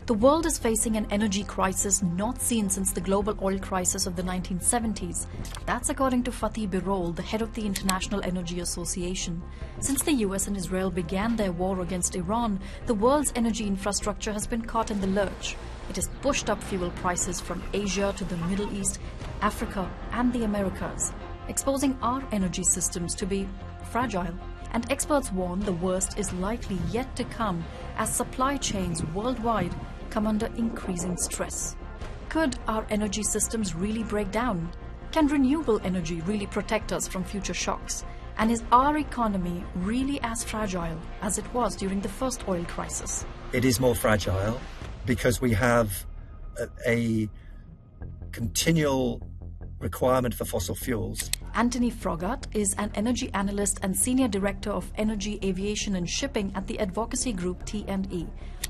The world is facing an energy crisis not seen since the global oil crisis of the 1970s. That's according to Fatih Birol, the head of the International Energy Association. Since the US and Israel began their war against Iran, the world's energy infrastructure has been caught in the lurch. It has pushed up fuel prices from Asia to the Middle East, Africa and the Americas, exposing our energy systems to be fragile. And experts warn the worst is likely yet to come as supply chains worldwide come under increasing stress. Could our energy systems really break down? Can renewable energy really protect us from future shocks? And is our economy really as fragile as it was during the first oil crisis? It is more fragile because we have a continual requirement for fossil fuels. Anthony Froggatt is an energy analyst and senior director of energy, aviation and shipping at the advocacy group T&E.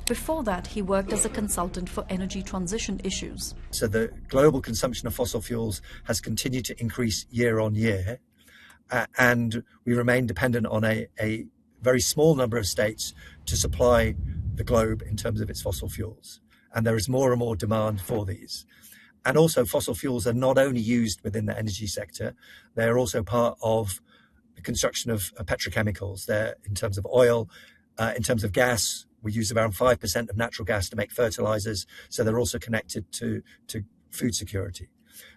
Before that, he worked as a consultant for energy transition issues. So the global consumption of fossil fuels has continued to increase year on year, and we remain dependent on a very small number of states to supply the globe in terms of its fossil fuels. And there is more and more demand for these. And also fossil fuels are not only used within the energy sector, they're also part of the construction of petrochemicals. They're in terms of oil, in terms of gas, we use around 5% of natural gas to make fertilizers. So they're also connected to food security.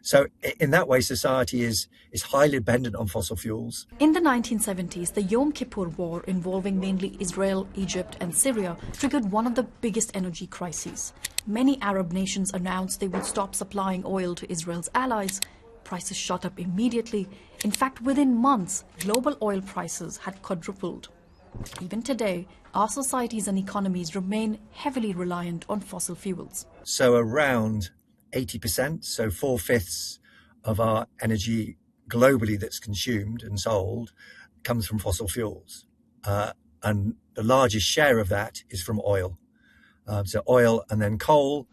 So in that way, society is highly dependent on fossil fuels. In the 1970s, the Yom Kippur War, involving mainly Israel, Egypt and Syria, triggered one of the biggest energy crises. Many Arab nations announced they would stop supplying oil to Israel's allies. Prices shot up immediately. In fact, within months, global oil prices had quadrupled. Even today, our societies and economies remain heavily reliant on fossil fuels. So around 80%, so 4/5 of our energy globally that's consumed and sold comes from fossil fuels. And the largest share of that is from oil. So oil and then coal.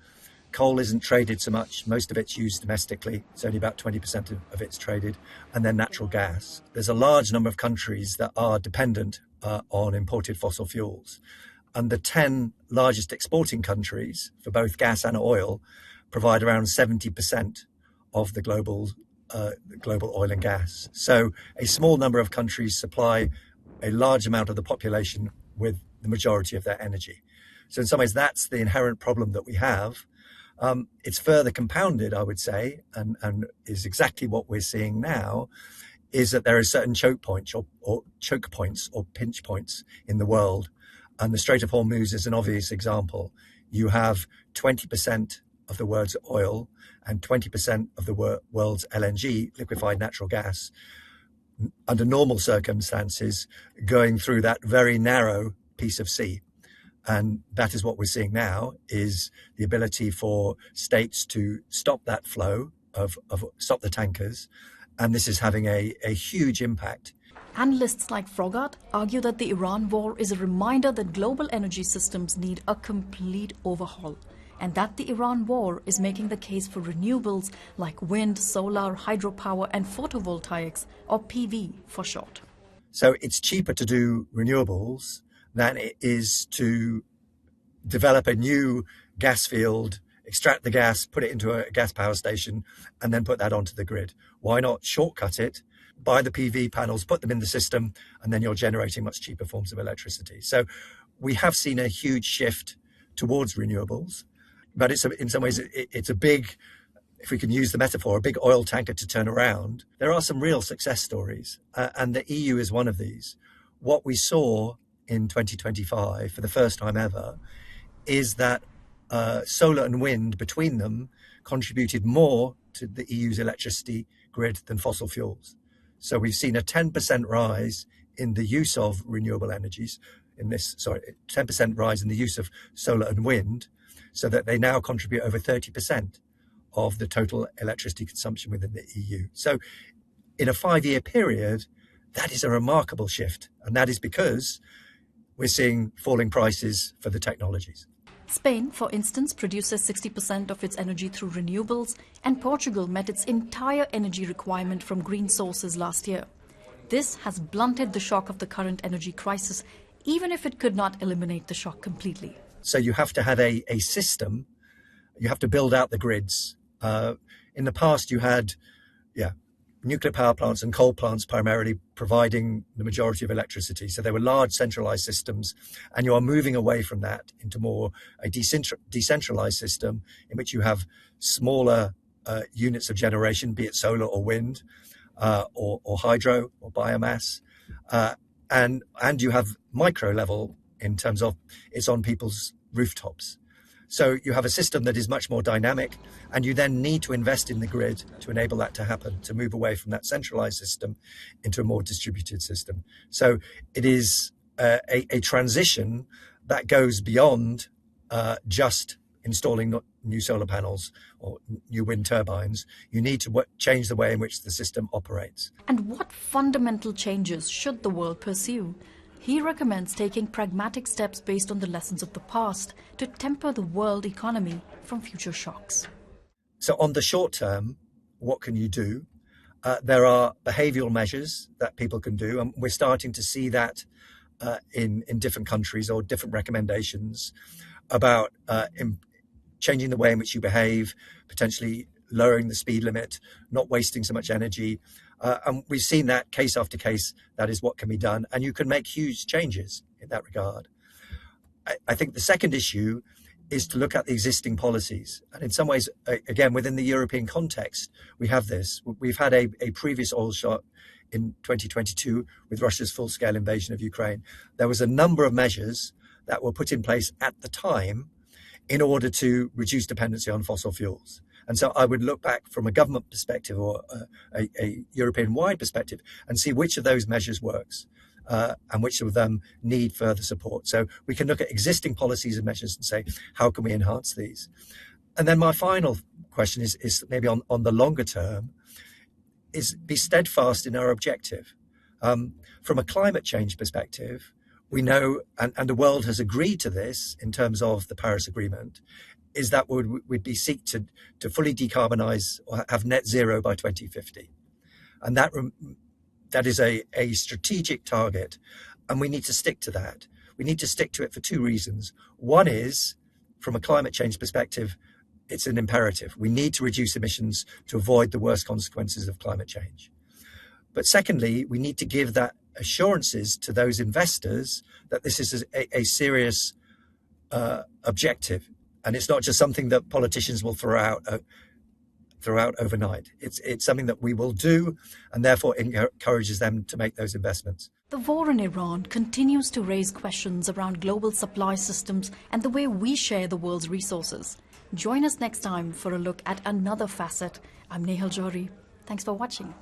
Coal isn't traded so much. Most of it's used domestically. It's only about 20% of it's traded. And then natural gas. There's a large number of countries that are dependent on imported fossil fuels. And the 10 largest exporting countries for both gas and oil provide around 70% of the global oil and gas. So a small number of countries supply a large amount of the population with the majority of their energy. So in some ways, that's the inherent problem that we have. It's further compounded, I would say, and is exactly what we're seeing now, is that there are certain choke points or pinch points in the world. And the Strait of Hormuz is an obvious example. You have 20% of the world's oil and 20% of the world's LNG, liquefied natural gas, under normal circumstances, going through that very narrow piece of sea. And that is what we're seeing now, is the ability for states to stop that flow stop the tankers. And this is having a huge impact. Analysts like Froggatt argue that the Iran war is a reminder that global energy systems need a complete overhaul, and that the Iran war is making the case for renewables like wind, solar, hydropower and photovoltaics, or PV for short. So it's cheaper to do renewables than it is to develop a new gas field, extract the gas, put it into a gas power station, and then put that onto the grid. Why not shortcut it, buy the PV panels, put them in the system, and then you're generating much cheaper forms of electricity. So we have seen a huge shift towards renewables, but in some ways, it's a big, if we can use the metaphor, a big oil tanker to turn around. There are some real success stories, and the EU is one of these. What we saw in 2025, for the first time ever, is that solar and wind between them contributed more to the EU's electricity grid than fossil fuels. So we've seen a 10% rise in the use of renewable energies 10% rise in the use of solar and wind, so that they now contribute over 30% of the total electricity consumption within the EU. So in a 5-year period, that is a remarkable shift. And that is because we're seeing falling prices for the technologies. Spain, for instance, produces 60% of its energy through renewables, and Portugal met its entire energy requirement from green sources last year. This has blunted the shock of the current energy crisis, even if it could not eliminate the shock completely. So you have to have a system. You have to build out the grids. In the past, you had, nuclear power plants and coal plants primarily providing the majority of electricity. So they were large centralized systems, and you are moving away from that into more a decentralized system in which you have smaller units of generation, be it solar or wind, or hydro or biomass, and you have micro level in terms of it's on people's rooftops. So you have a system that is much more dynamic, and you then need to invest in the grid to enable that to happen, to move away from that centralized system into a more distributed system. So it is a transition that goes beyond just installing new solar panels or new wind turbines. You need to change the way in which the system operates. And what fundamental changes should the world pursue? He recommends taking pragmatic steps based on the lessons of the past to temper the world economy from future shocks. So on the short term, what can you do? There are behavioral measures that people can do, and we're starting to see that in different countries, or different recommendations about changing the way in which you behave, potentially lowering the speed limit, not wasting so much energy. And we've seen that case after case, that is what can be done. And you can make huge changes in that regard. I think the second issue is to look at the existing policies. And in some ways, again, within the European context, we have this. We've had a previous oil shock in 2022 with Russia's full-scale invasion of Ukraine. There was a number of measures that were put in place at the time in order to reduce dependency on fossil fuels. And so I would look back from a government perspective or a European-wide perspective and see which of those measures works and which of them need further support. So we can look at existing policies and measures and say, how can we enhance these? And then my final question is maybe on the longer term, is be steadfast in our objective. From a climate change perspective, we know, and the world has agreed to this in terms of the Paris Agreement, is that we'd seek to fully decarbonize or have net zero by 2050. And that is a strategic target, and we need to stick to that. We need to stick to it for two reasons. One is, from a climate change perspective, it's an imperative. We need to reduce emissions to avoid the worst consequences of climate change. But secondly, we need to give that assurances to those investors that this is a serious objective. And it's not just something that politicians will throw out overnight. It's something that we will do, and therefore encourages them to make those investments. The war in Iran continues to raise questions around global supply systems and the way we share the world's resources. Join us next time for a look at another facet. I'm Nehal Johri. Thanks for watching.